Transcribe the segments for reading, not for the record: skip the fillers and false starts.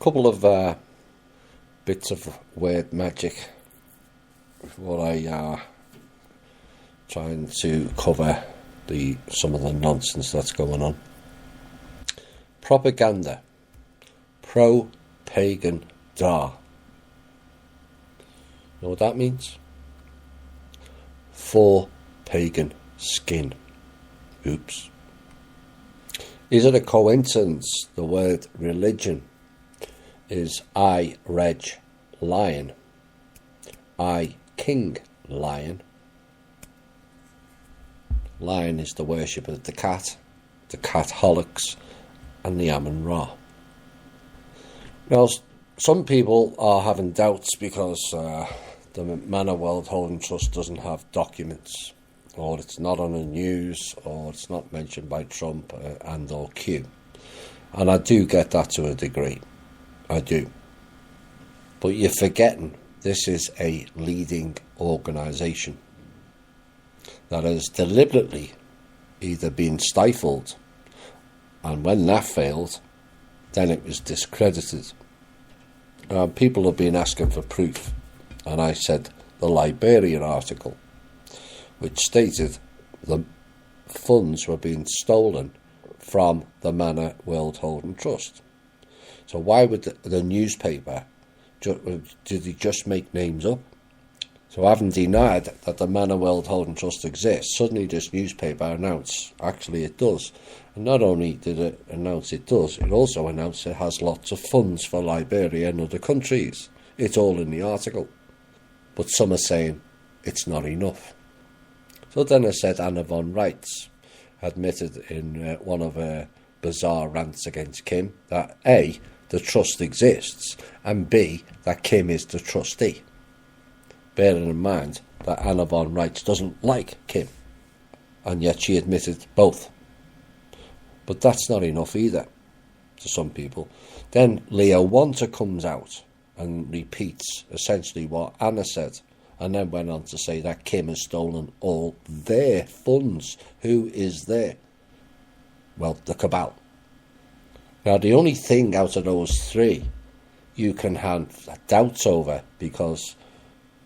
couple of bits of word magic before I trying to cover some of the nonsense that's going on. Propaganda. Pro-pagan da. Know what that means? For pagan skin. Oops. Is it a coincidence the word religion is I, Reg, lion, I, king, lion? Lion is the worship of the Catholics, and the Amun-Ra. Now, some people are having doubts because the Manor World Holding Trust doesn't have documents, or it's not on the news, or it's not mentioned by Trump and or Q. And I do get that to a degree. I do. But you're forgetting this is a leading organisation that has deliberately either been stifled, and when that failed, then it was discredited. People have been asking for proof, and I said the Liberian article, which stated the funds were being stolen from the Manor World Holding Trust. So why would the newspaper, did they just make names up? So having denied that the Manor World Holding Trust exists, suddenly this newspaper announced, actually it does. And not only did it announce it does, it also announced it has lots of funds for Liberia and other countries. It's all in the article. But some are saying it's not enough. So then I said Anna von Reitz admitted in one of her bizarre rants against Kim that A, the trust exists, and B, that Kim is the trustee. Bearing in mind that Anna von Reitz doesn't like Kim, and yet she admitted both. But that's not enough either, to some people. Then Leo Wanta comes out and repeats essentially what Anna said, and then went on to say that Kim has stolen all their funds. Who is there? Well, the cabal. Now, the only thing out of those three you can have doubts over, because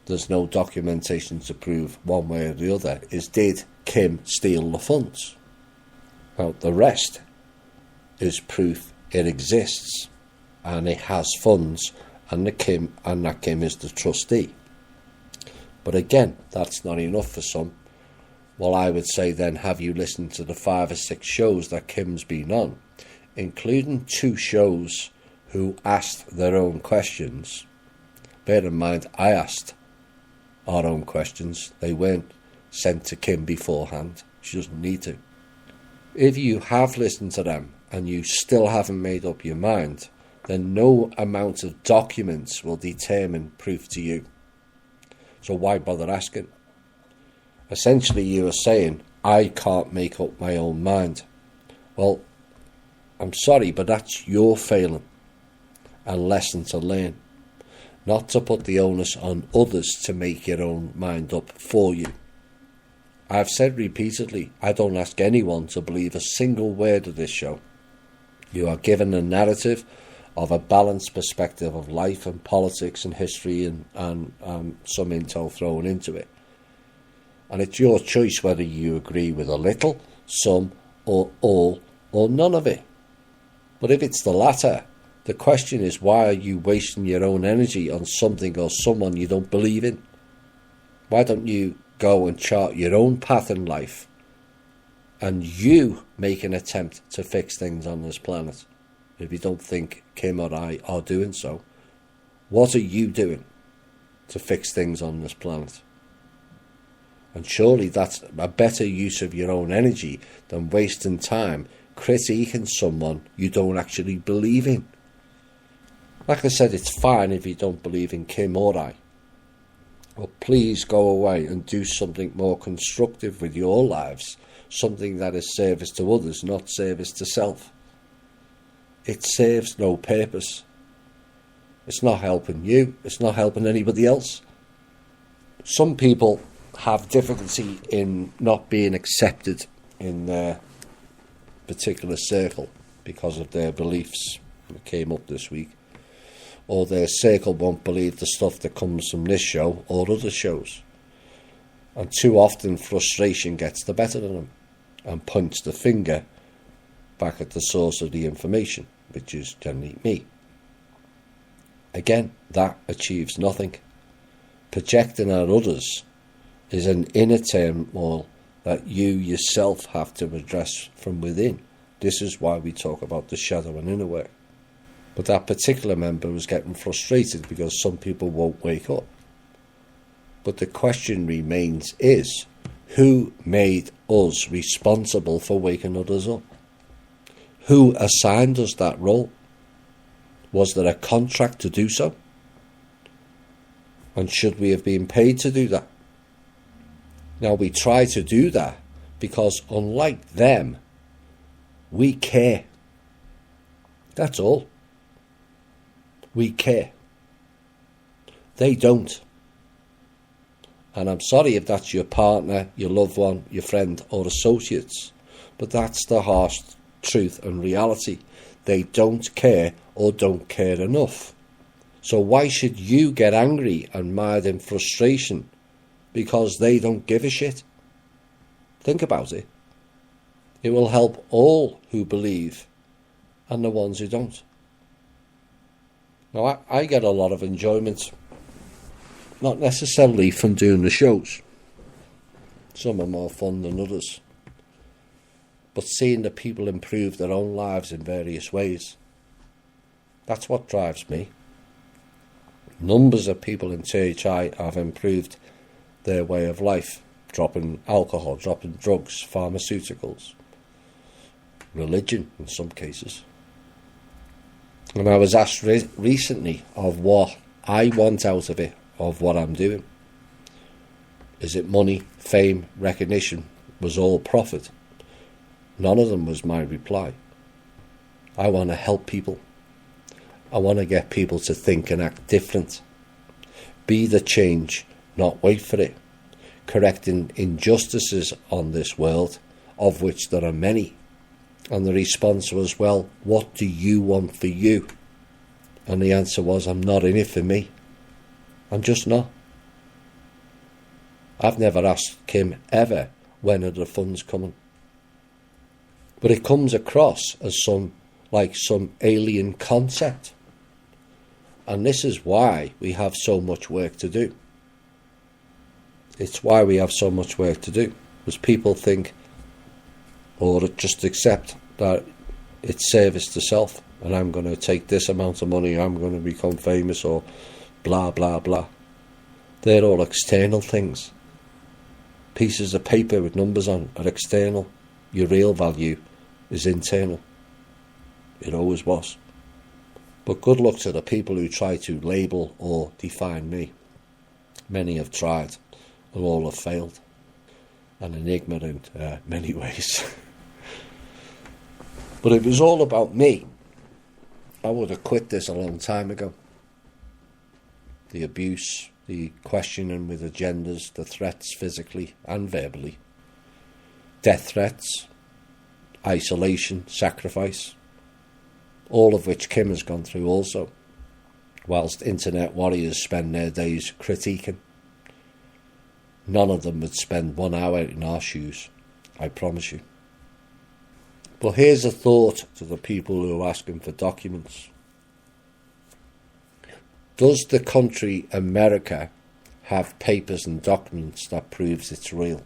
there's no documentation to prove one way or the other, is did Kim steal the funds? Now, the rest is proof it exists, and it has funds, and that Kim is the trustee. But again, that's not enough for some. Well, I would say then, have you listened to the 5 or 6 shows that Kim's been on, including 2 shows who asked their own questions? Bear in mind, I asked our own questions. They weren't sent to Kim beforehand. She doesn't need to. If you have listened to them and you still haven't made up your mind, then no amount of documents will determine proof to you. So why bother asking? Essentially, you are saying, I can't make up my own mind. Well, I'm sorry, but that's your failing and lesson to learn. Not to put the onus on others to make your own mind up for you. I've said repeatedly, I don't ask anyone to believe a single word of this show. You are given a narrative of a balanced perspective of life and politics and history and some intel thrown into it. And it's your choice whether you agree with a little, some, or all, or none of it. But if it's the latter, the question is, why are you wasting your own energy on something or someone you don't believe in? Why don't you go and chart your own path in life and you make an attempt to fix things on this planet? If you don't think Kim or I are doing so, what are you doing to fix things on this planet? And surely that's a better use of your own energy than wasting time critiquing someone you don't actually believe in. Like I said, it's fine if you don't believe in Kim or I. But please go away and do something more constructive with your lives, something that is service to others, not service to self. It serves no purpose. It's not helping you. It's not helping anybody else. Some people have difficulty in not being accepted in their particular circle because of their beliefs. It came up this week. or their circle won't believe the stuff that comes from this show or other shows. And too often frustration gets the better of them and points the finger back at the source of the information, which is generally me. Again, that achieves nothing. Projecting at others is an inner turmoil that you yourself have to address from within. This is why we talk about the shadow and inner work. But that particular member was getting frustrated because some people won't wake up. But the question remains is, who made us responsible for waking others up? Who assigned us that role? Was there a contract to do so? And should we have been paid to do that? Now, we try to do that because, unlike them, we care. That's all. We care. They don't. And I'm sorry if that's your partner, your loved one, your friend or associates, but that's the harsh truth and reality. They don't care or don't care enough. So why should you get angry and mad in frustration because they don't give a shit? Think about it. It will help all who believe and the ones who don't. Now, I get a lot of enjoyment, not necessarily from doing the shows. Some are more fun than others. But seeing the people improve their own lives in various ways, that's what drives me. Numbers of people in THI have improved their way of life, dropping alcohol, dropping drugs, pharmaceuticals, religion in some cases. And I was asked recently of what I want out of it, of what I'm doing. Is it money, fame, recognition? Was all profit? None of them was my reply. I want to help people. I want to get people to think and act different. Be the change, not wait for it. Correcting injustices on this world, of which there are many. And the response was, well, what do you want for you? And the answer was, I'm not in it for me. I'm just not. I've never asked Kim ever, when are the funds coming? But it comes across as some alien concept. And this is why we have so much work to do. It's why we have so much work to do. Because people think, or just accept that it's service to self, and I'm going to take this amount of money, I'm going to become famous, or blah, blah, blah. They're all external things. Pieces of paper with numbers on are external. Your real value is internal. It always was. But good luck to the people who try to label or define me. Many have tried, and all have failed. An enigma in many ways. But if it was all about me, I would have quit this a long time ago. The abuse, the questioning with agendas, the threats physically and verbally, death threats, isolation, sacrifice, all of which Kim has gone through also, whilst internet warriors spend their days critiquing. None of them would spend 1 hour in our shoes, I promise you. But here's a thought to the people who are asking for documents. Does the country America have papers and documents that proves it's real?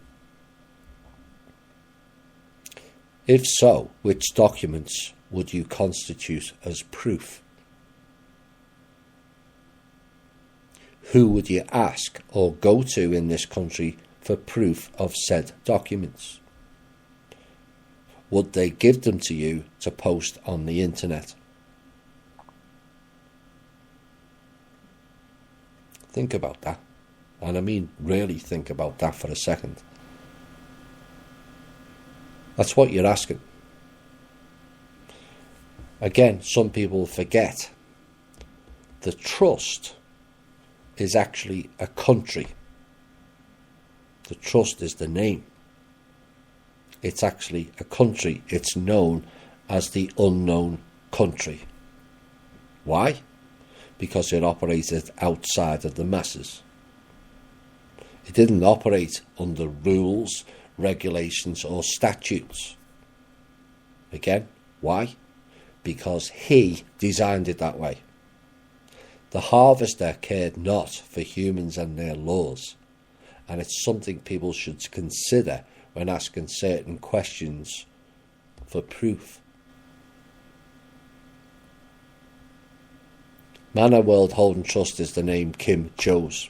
If so, which documents would you constitute as proof? Who would you ask or go to in this country for proof of said documents? Would they give them to you to post on the internet? Think about that. And I mean really think about that for a second. That's what you're asking. Again, some people forget the trust is actually a country. The trust is the name. It's actually a country. It's known as the unknown country. Why? because it operated outside of the masses. It didn't operate under rules, regulations, or statutes. Again, why? Because he designed it that way. The harvester cared not for humans and their laws, and it's something people should consider when asking certain questions for proof. Manor World Holding Trust is the name Kim chose.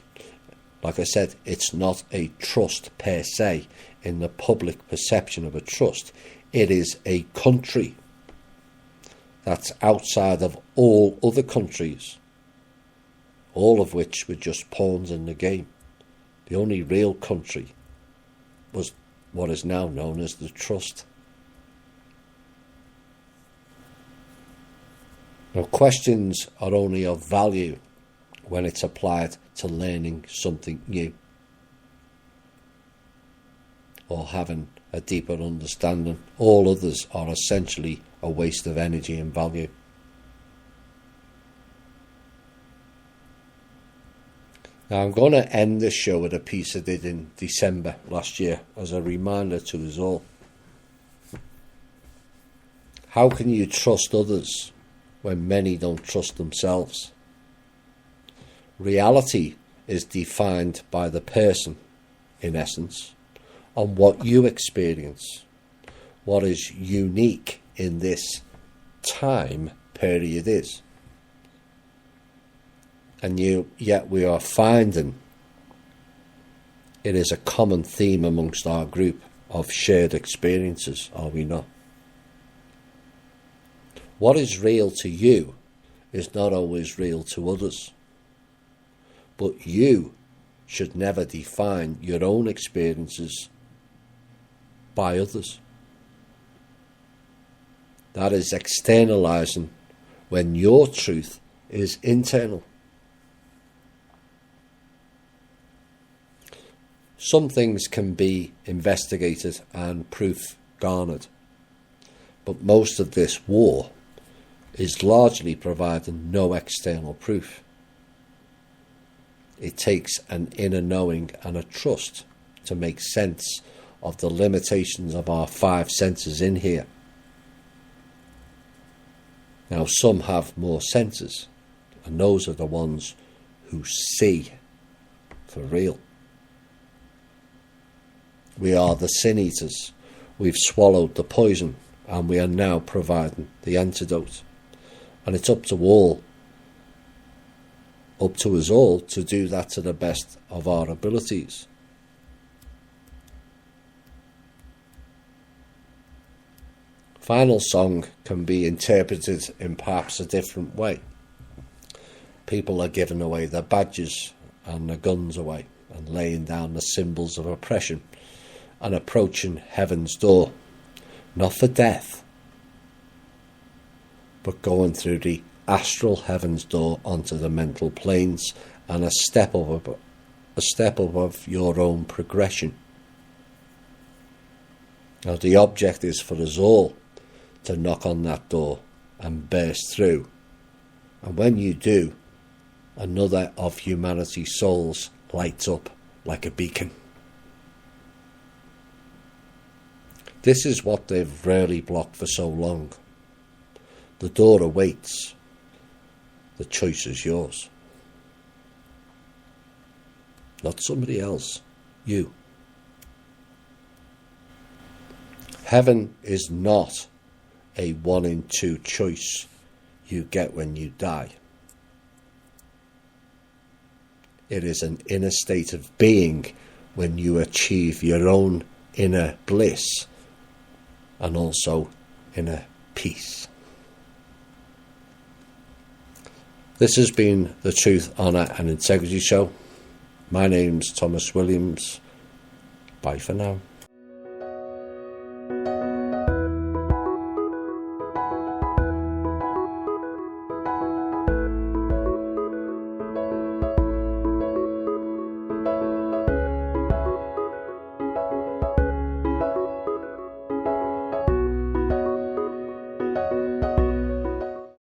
Like I said, it's not a trust per se in the public perception of a trust. It is a country that's outside of all other countries, all of which were just pawns in the game. The only real country was what is now known as the trust. Now, questions are only of value when it's applied to learning something new or having a deeper understanding. All others are essentially a waste of energy and value. Now, I'm going to end this show with a piece I did in December last year as a reminder to us all. How can you trust others when many don't trust themselves? Reality is defined by the person, in essence, on what you experience, what is unique in this time period is. And yet we are finding it is a common theme amongst our group of shared experiences, are we not? What is real to you is not always real to others. But you should never define your own experiences by others. That is externalizing when your truth is internal. Some things can be investigated and proof garnered, but most of this war is largely providing no external proof. It takes an inner knowing and a trust to make sense of the limitations of our five senses in here. Now, some have more senses, and those are the ones who see for real. We are the sin eaters. We've swallowed the poison, and we are now providing the antidote. And it's up to us all to do that to the best of our abilities. Final song can be interpreted in perhaps a different way. People are giving away their badges and their guns away and laying down the symbols of oppression and approaching heaven's door, not for death, but going through the astral heaven's door onto the mental planes and a step above your own progression. Now, the object is for us all to knock on that door and burst through. And when you do, another of humanity's souls lights up like a beacon. This is what they've rarely blocked for so long. The door awaits. The choice is yours. Not somebody else. You. Heaven is not a 1 in 2 choice you get when you die. It is an inner state of being when you achieve your own inner bliss and also inner peace. This has been the Truth, Honour and Integrity Show. My name's Thomas Williams. Bye for now.